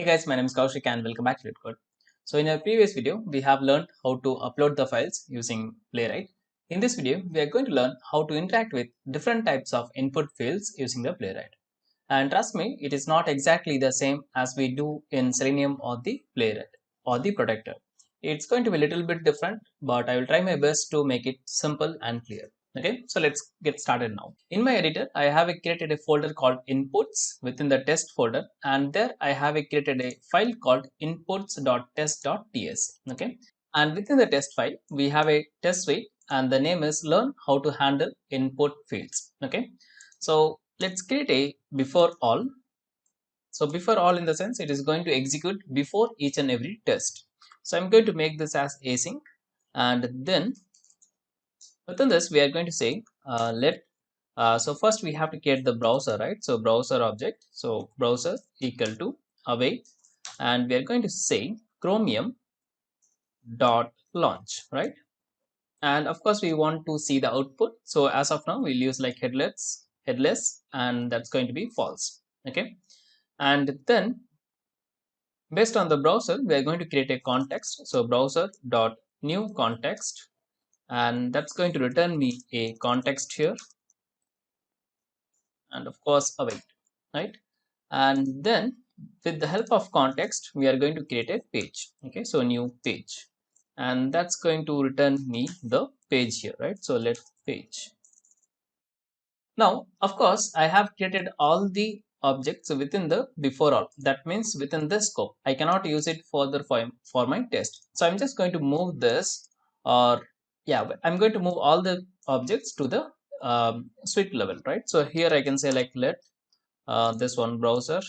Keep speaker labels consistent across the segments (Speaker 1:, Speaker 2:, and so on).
Speaker 1: Hey guys, my name is Koushik and welcome back to LetCode. So in our previous video, we have learned how to upload the files using Playwright. In this video, we are going to learn how to interact with different types of input fields using the Playwright. And trust me, it is not exactly the same as we do in Selenium or the Playwright or the Protector. It's going to be a little bit different, but I will try my best to make it simple and clear. Okay, so let's get started now. In my editor, I have created a folder called inputs within the test folder, and there I have created a file called inputs.test.ts. Okay, and within the test file, we have a test suite, and the name is learn how to handle input fields. Okay, so let's create a before all. So before all in the sense it is going to execute before each and every test. So I'm going to make this as async, and then within this we are going to say so first we have to create the browser, right? So browser object, so browser equal to await, and we are going to say chromium dot launch, right? And of course we want to see the output, so as of now we'll use like headless, and that's going to be false. Okay, and then based on the browser we are going to create a context, so browser dot new context, and that's going to return me a context here, and of course await, right? And then with the help of context we are going to create a page. Okay, so new page, and that's going to return me the page here, right? So let page. Now of course I have created all the objects within the before all, that means within this scope I cannot use it further for my test. So I'm just going to move this, or yeah, I'm going to move all the objects to the suite level, right? So here I can say like let this one browser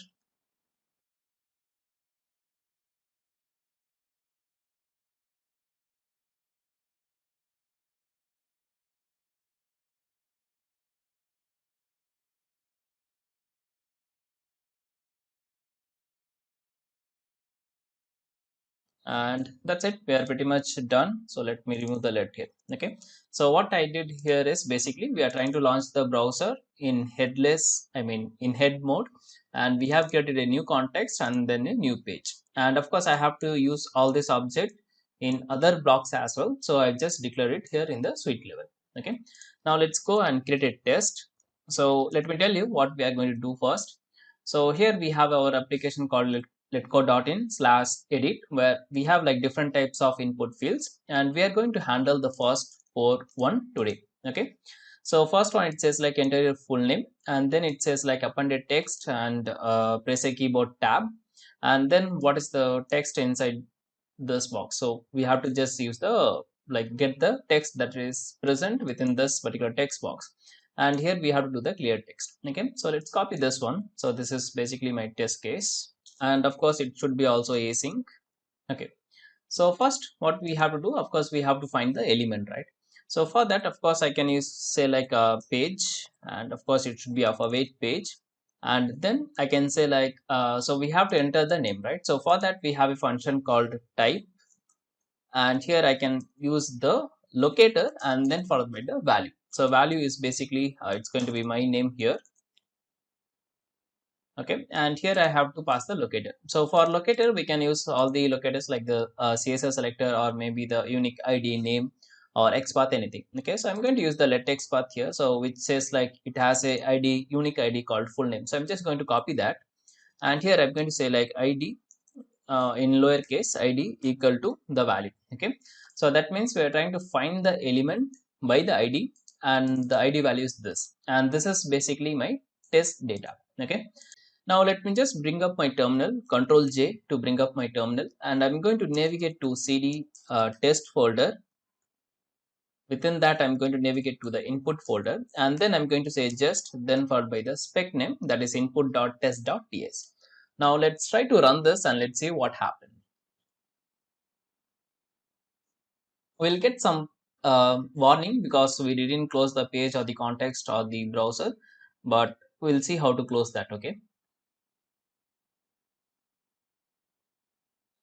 Speaker 1: and that's it, we are pretty much done. So let me remove the let here. Okay, so what I did here is basically we are trying to launch the browser in headless, I mean in head mode, and we have created a new context and then a new page, and of course I have to use all this object in other blocks as well, so I just declare it here in the suite level. Okay, now let's go and create a test. So let me tell you what we are going to do first. So here we have our application called letcode.in/edit, where we have like different types of input fields, and we are going to handle the first one today. Okay, so first one, it says like enter your full name, and then it says like append a text and press a keyboard tab, and then what is the text inside this box. So we have to just use the like get the text that is present within this particular text box, and here we have to do the clear text. Okay, so let's copy this one. So this is basically my test case, and of course it should be also async. Okay, so first what we have to do, of course we have to find the element, right? So for that, of course I can use say like a page, and of course it should be of a wait page, and then I can say like so we have to enter the name, right? So for that we have a function called type, and here I can use the locator and then followed by the value. So value is basically it's going to be my name here. Okay, and here I have to pass the locator. So for locator we can use all the locators like the CSS selector, or maybe the unique ID name or XPath, anything. Okay, so I'm going to use the let XPath here, so which says like it has a ID, unique ID called full name. So I'm just going to copy that, and here I'm going to say like ID in lowercase ID equal to the value. Okay, so that means we are trying to find the element by the ID, and the ID value is this, and this is basically my test data. Okay, now let me just bring up my terminal, Control J to bring up my terminal, and I'm going to navigate to cd test folder. Within that I'm going to navigate to the input folder, and then I'm going to say just, then followed by the spec name, that is input.test.ts. Now let's try to run this and let's see what happened. We'll get some warning because we didn't close the page or the context or the browser, but we'll see how to close that. Okay.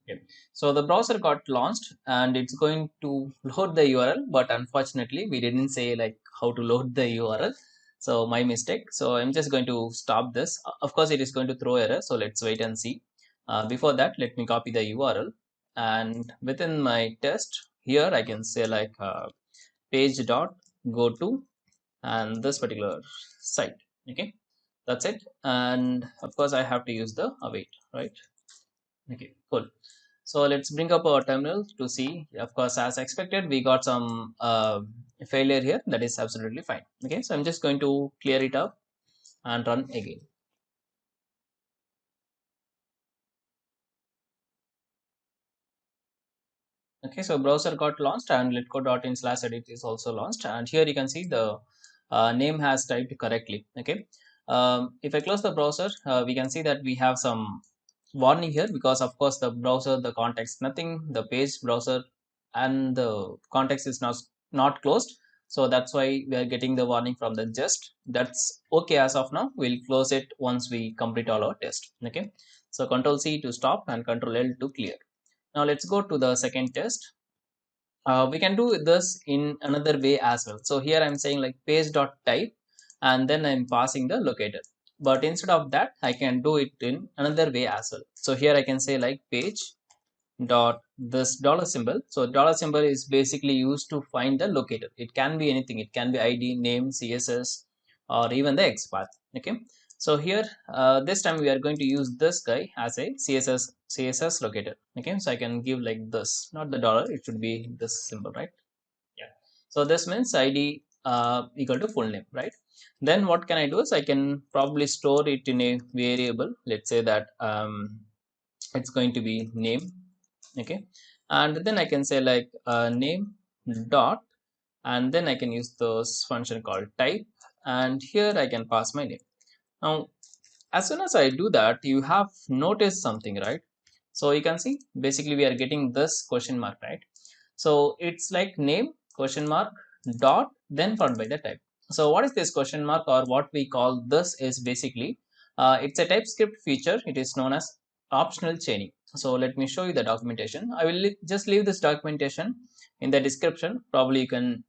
Speaker 1: Okay. So the browser got launched and it's going to load the URL, but unfortunately we didn't say like how to load the URL. So my mistake. So I'm just going to stop this. Of course it is going to throw error. So let's wait and see. Before that, let me copy the URL, and within my test here I can say like page dot go to and this particular site. Okay, that's it. And of course I have to use the await, right? Okay, cool. So let's bring up our terminal to see. Of course, as expected, we got some failure here. That is absolutely fine. Okay, so I'm just going to clear it up and run again. Okay, so browser got launched and letcode.in/edit is also launched, and here you can see the name has typed correctly. Okay, if I close the browser, we can see that we have some warning here, because of course the browser, the context, nothing, the page browser and the context is now not closed. So that's why we are getting the warning from the Jest. That's okay as of now. We'll close it once we complete all our test. Okay, so Control C to stop and Control L to clear. Now let's go to the second test. We can do this in another way as well. So here I'm saying like page.type and then I'm passing the locator. But instead of that, I can do it in another way as well. So here I can say like page dot this dollar symbol. So dollar symbol is basically used to find the locator. It can be anything. It can be ID, name, CSS, or even the XPath. Okay. So here, this time we are going to use this guy as a CSS locator. Okay. So I can give like this, not the dollar. It should be this symbol, right? Yeah. So this means ID equal to full name, right? Then what can I do is I can probably store it in a variable. Let's say that it's going to be name. Okay, and then I can say like name dot, and then I can use this function called type, and here I can pass my name. Now as soon as I do that, you have noticed something, right? So you can see basically we are getting this question mark, right? So it's like name question mark dot then followed by the type. So what is this question mark, or what we call this is basically it's a TypeScript feature. It is known as optional chaining. So let me show you the documentation. I will just leave this documentation in the description. Probably you can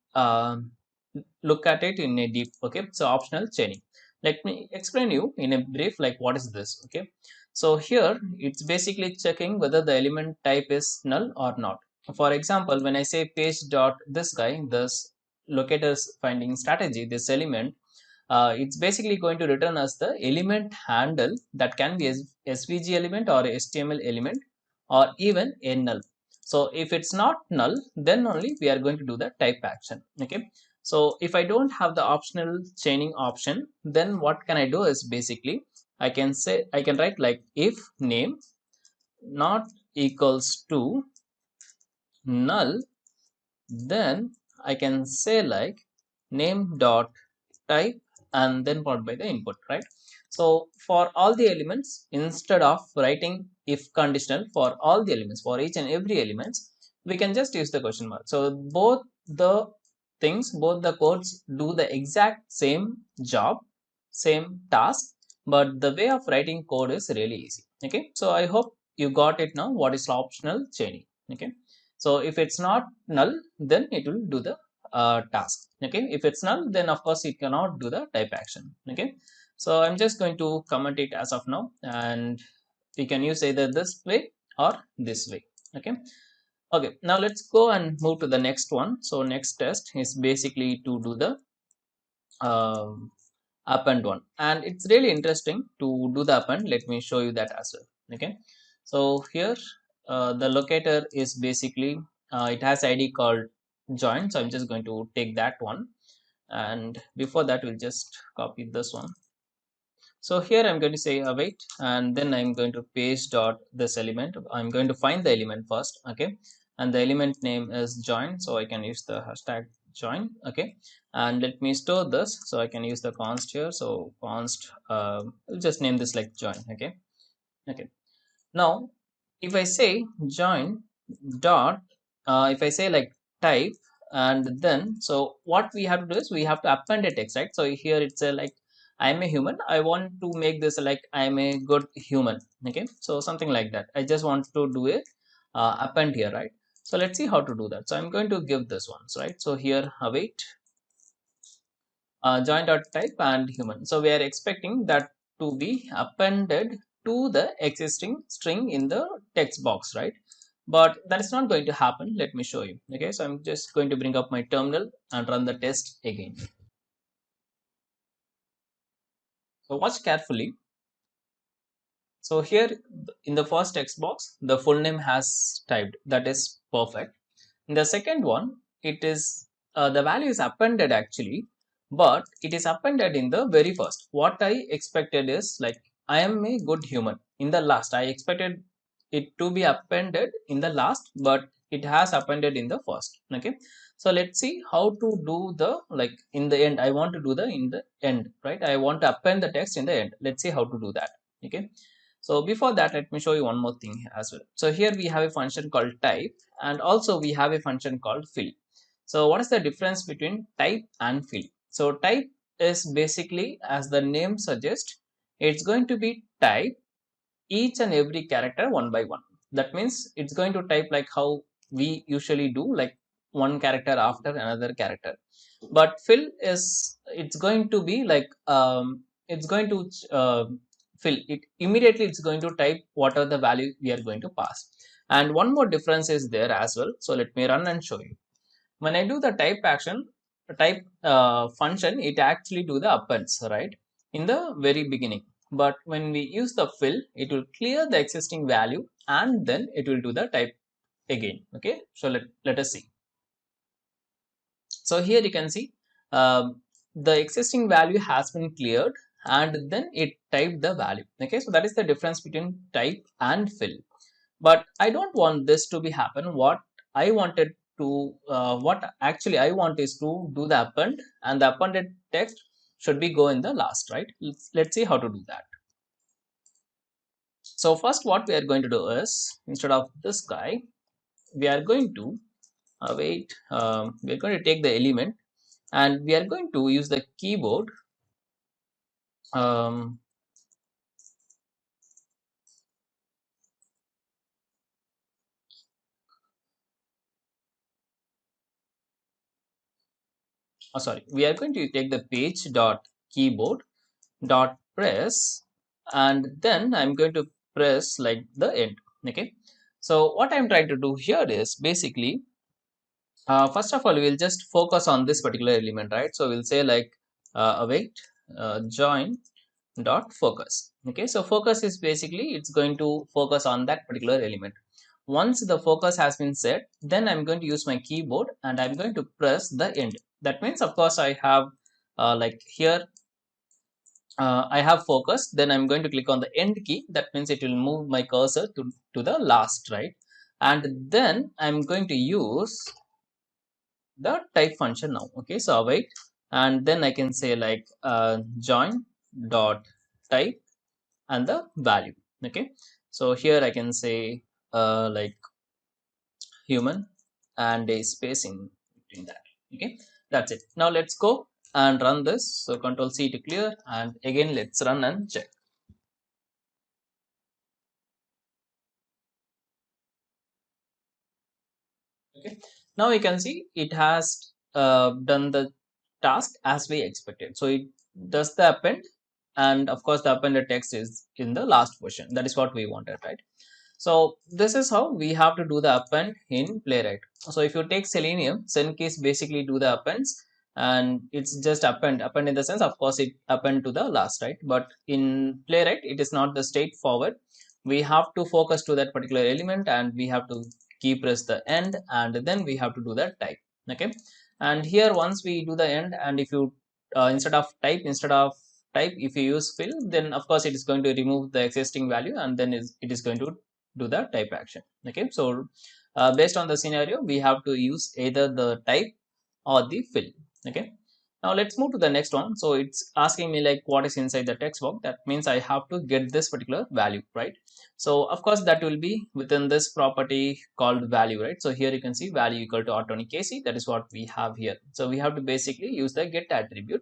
Speaker 1: look at it in a deep. Okay, so optional chaining. Let me explain you in a brief like what is this. Okay, so here it's basically checking whether the element type is null or not. For example, when I say page dot this guy, this locators finding strategy, this element, it's basically going to return us the element handle that can be SVG element or HTML element or even a null. So if it's not null, then only we are going to do the type action. Okay. So if I don't have the optional chaining option, then what can I do is basically I can say I can write like if name not equals to null, then I can say like name dot type and then followed by the input, right? So for all the elements, instead of writing if conditional for all the elements, for each and every elements, we can just use the question mark. So both the things, both the codes do the exact same job, same task, but the way of writing code is really easy. Okay, so I hope you got it now. What is optional chaining? Okay, so if it's not null, then it will do the task. Okay, if it's null, then of course it cannot do the type action. Okay, so I'm just going to comment it as of now, and we can use either this way or this way. Okay, okay, now let's go and move to the next one. So next test is basically to do the um, append one, and it's really interesting to do the append. Let me show you that as well. Okay, so here the locator is basically it has ID called join, so I'm just going to take that one, and before that we'll just copy this one. So here I'm going to say await, and then I'm going to paste dot this element. I'm going to find the element first. Okay, and the element name is join, so I can use the hashtag join. Okay, and let me store this, so I can use the const here. So const I'll just name this like join. Okay, okay, now if I say join dot if I say like type, and then so what we have to do is we have to append a text, right? So here it's a like I'm a human, I want to make this like I'm a good human. Okay, so something like that. I just want to do a append here, right? So let's see how to do that. So I'm going to give this one, right? So here await join dot type and human. So we are expecting that to be appended to the existing string in the text box, right? But that is not going to happen. Let me show you. Okay, so I'm just going to bring up my terminal and run the test again. So watch carefully. So here in the first text box, the full name has typed. That is perfect. In the second one, it is the value is appended actually, but it is appended in the very first. What I expected is like I am a good human. In the last, I expected it to be appended in the last, but it has appended in the first. Okay, so let's see how to do the like in the end. I want to do the in the end, right? I want to append the text in the end. Let's see how to do that. Okay, so before that, let me show you one more thing as well. So here we have a function called type, and also we have a function called fill. So what is the difference between type and fill? So type is basically, as the name suggests, it's going to be type each and every character one by one. That means it's going to type like how we usually do, like one character after another character. But fill is, it's going to be like it's going to fill it immediately. It's going to type whatever the value we are going to pass. And one more difference is there as well. So let me run and show you. When I do the type action, type function, it actually do the appends, right, in the very beginning. But when we use the fill, it will clear the existing value and then it will do the type again. Okay, so let us see. So here you can see the existing value has been cleared and then it typed the value. Okay, so that is the difference between type and fill. But I don't want this to be happen. What I wanted to, what actually I want is to do the append, and the appended text should be go in the last, right? Let's see how to do that. So first what we are going to do is, instead of this guy, we are going to we are going to take the element and we are going to use the keyboard. um, Sorry, we are going to take the page dot keyboard dot press, and then I'm going to press like the end. Okay, so what I'm trying to do here is basically first of all we'll just focus on this particular element, right? So we'll say like await join dot focus. Okay, so focus is basically it's going to focus on that particular element. Once the focus has been set, then I'm going to use my keyboard and I'm going to press the end. That means of course I have like here I have focus, then I'm going to click on the end key. That means it will move my cursor to the last, right? And then I'm going to use the type function now. Okay, so await, and then I can say like join dot type and the value. Okay, so here I can say like human and a spacing between that. Okay, that's it. Now let's go and run this. So control C to clear, and again let's run and check. Okay, now you can see it has done the task as we expected. So it does the append, and of course the appended text is in the last version. That is what we wanted, right? So this is how we have to do the append in Playwright. So if you take Selenium, Senkeys basically do the appends, and it's just append in the sense, of course, it append to the last, right? But in Playwright, it is not the straightforward. We have to focus to that particular element, and we have to key press the end, and then we have to do that type. Okay, and here once we do the end, and if you instead of type, if you use fill, then of course it is going to remove the existing value, and then it is going to do the type action. Okay, so based on the scenario, we have to use either the type or the fill. Okay, now let's move to the next one. So it's asking me like what is inside the text box. That means I have to get this particular value, right? So of course that will be within this property called value, right? So here you can see value equal to r20kc. That is what we have here. So we have to basically use the get attribute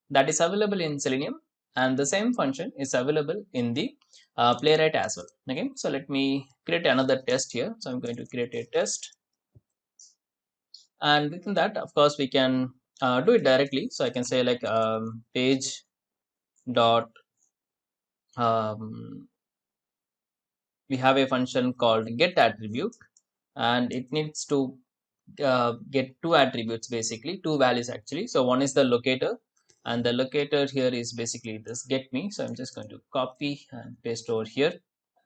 Speaker 1: that is available in Selenium, and the same function is available in the Playwright as well. Okay, so let me create another test here. So I'm going to create a test, and within that, of course, we can do it directly. So I can say like page dot we have a function called get attribute, and it needs to get two attributes, basically two values actually. So one is the locator, and the locator here is basically this get me. So I'm just going to copy and paste over here.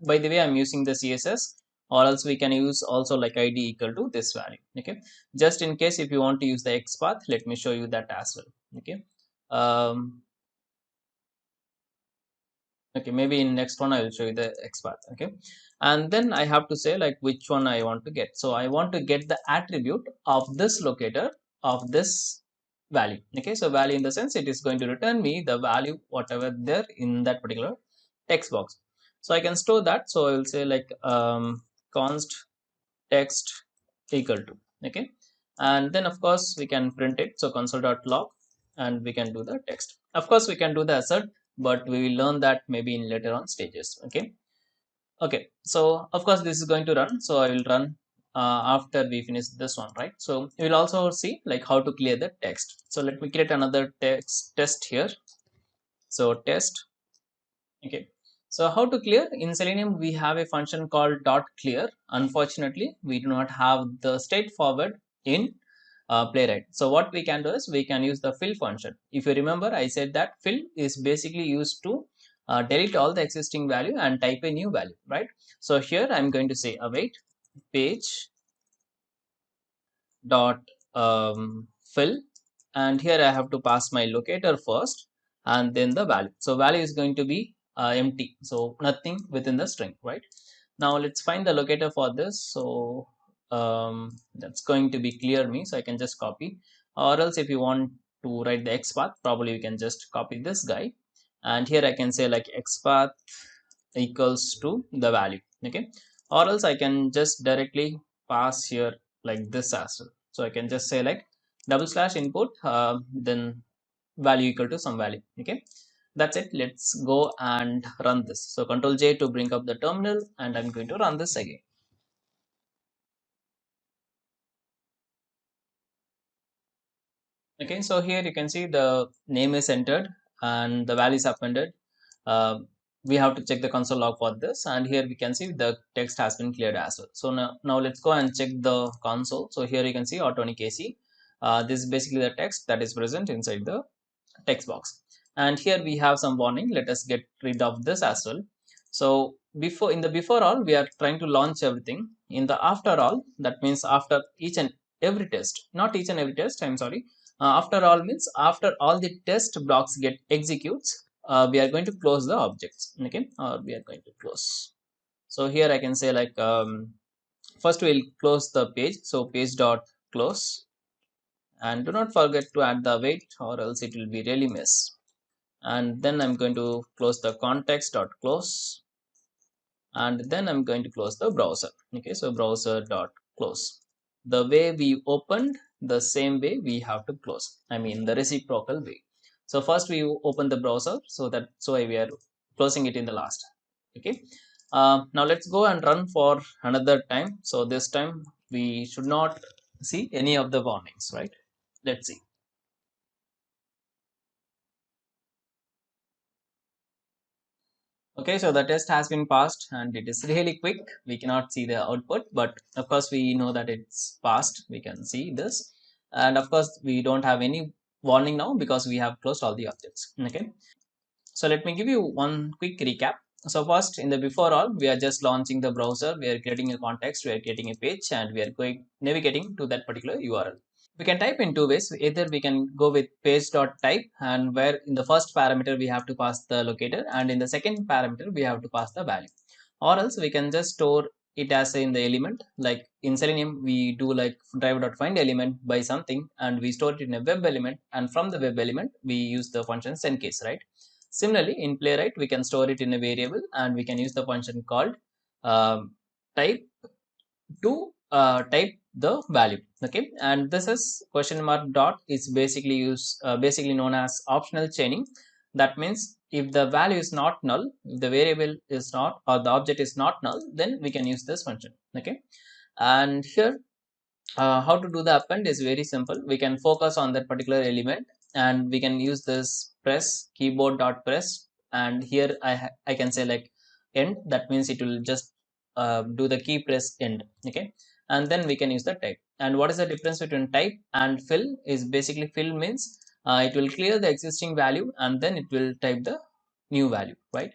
Speaker 1: By the way, I'm using the CSS, or else we can use also like id equal to this value. Okay, just in case if you want to use the XPath, let me show you that as well. Okay, okay, maybe in next one I will show you the XPath. Okay, and then I have to say like which one I want to get. So I want to get the attribute of this locator of this value. Okay, so value in the sense it is going to return me the value whatever there in that particular text box. So I can store that. So I will say like const text equal to. Okay, and then of course we can print it. So console.log, and we can do the text. Of course we can do the assert, but we will learn that maybe in later on stages. Okay, okay, so of course this is going to run. So I will run after we finish this one, right? So we will also see like how to clear the text. So let me create another text test here. So test. Okay, so how to clear? In Selenium we have a function called dot clear. Unfortunately we do not have the straightforward in Playwright. So what we can do is we can use the fill function. If you remember, I said that fill is basically used to delete all the existing value and type a new value, right? So here I'm going to say await page dot fill, and here I have to pass my locator first and then the value. So value is going to be empty, so nothing within the string, right? Now let's find the locator for this. So that's going to be clear me, so I can just copy, or else if you want to write the XPath, probably you can just copy this guy, and here I can say like XPath equals to the value. Okay, or else I can just directly pass here like this as well. So I can just say like double slash input then value equal to some value. Okay, that's it. Let's go and run this. So Control J to bring up the terminal, and I'm going to run this again. Okay, so here you can see the name is entered and the value is appended. Uh, we have to check the console log for this, and here we can see the text has been cleared as well. So now let's go and check the console. So here you can see Autonic AC. This is basically the text that is present inside the text box, and here we have some warning. Let us get rid of this as well. So before, in the before all, we are trying to launch everything. In the after all, that means after each and every test, not each and every test, I'm sorry. After all means after all the test blocks get executes, we are going to close the objects. Okay, or we are going to close. So here I can say like first we'll close the page. So page dot close, and do not forget to add the await, or else it will be really mess. And then I'm going to close the context dot close, and then I'm going to close the browser. Okay, so browser dot close. The way we opened, the same way we have to close. I mean the reciprocal way. So first we open the browser, so that's why we are closing it in the last. Okay. Now let's go and run for another time. So this time we should not see any of the warnings, right? Let's see. Okay, so the test has been passed and it is really quick. We cannot see the output, but of course we know that it's passed. We can see this. And of course we don't have any warning now because we have closed all the objects. Okay, so let me give you one quick recap. So first, in the before all, we are just launching the browser. We are creating a context, we are creating a page, and we are going navigating to that particular URL. We can type in two ways. Either we can go with page.type, and where in the first parameter we have to pass the locator, and in the second parameter we have to pass the value. Or else we can just store it as in the element. Like in Selenium we do like driver.find element by something, and we store it in a web element, and from the web element we use the function sendCase, right? Similarly in Playwright we can store it in a variable, and we can use the function called type to type the value. Okay, and this is question mark dot is basically known as optional chaining. That means if the value is not null, if the variable is not, or the object is not null, then we can use this function. Okay, and here how to do the append is very simple. We can focus on that particular element, and we can use this press keyboard dot press, and here I can say like end. That means it will just do the key press end. Okay, and then we can use the type. And what is the difference between type and fill is basically fill means it will clear the existing value and then it will type the new value, right?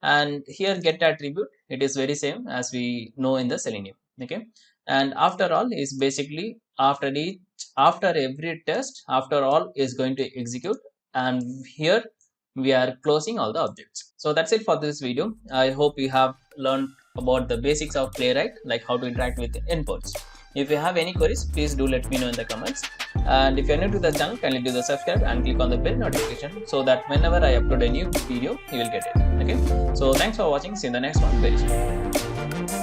Speaker 1: And here get attribute, it is very same as we know in the Selenium. Okay, and after all is basically after every test, after all is going to execute, and here we are closing all the objects. So that's it for this video. I hope you have learned about the basics of Playwright, like how to interact with inputs. If you have any queries, please do let me know in the comments. And if you are new to the channel, kindly do the subscribe and click on the bell notification so that whenever I upload a new video, you will get it. Okay, so thanks for watching. See you in the next one very soon.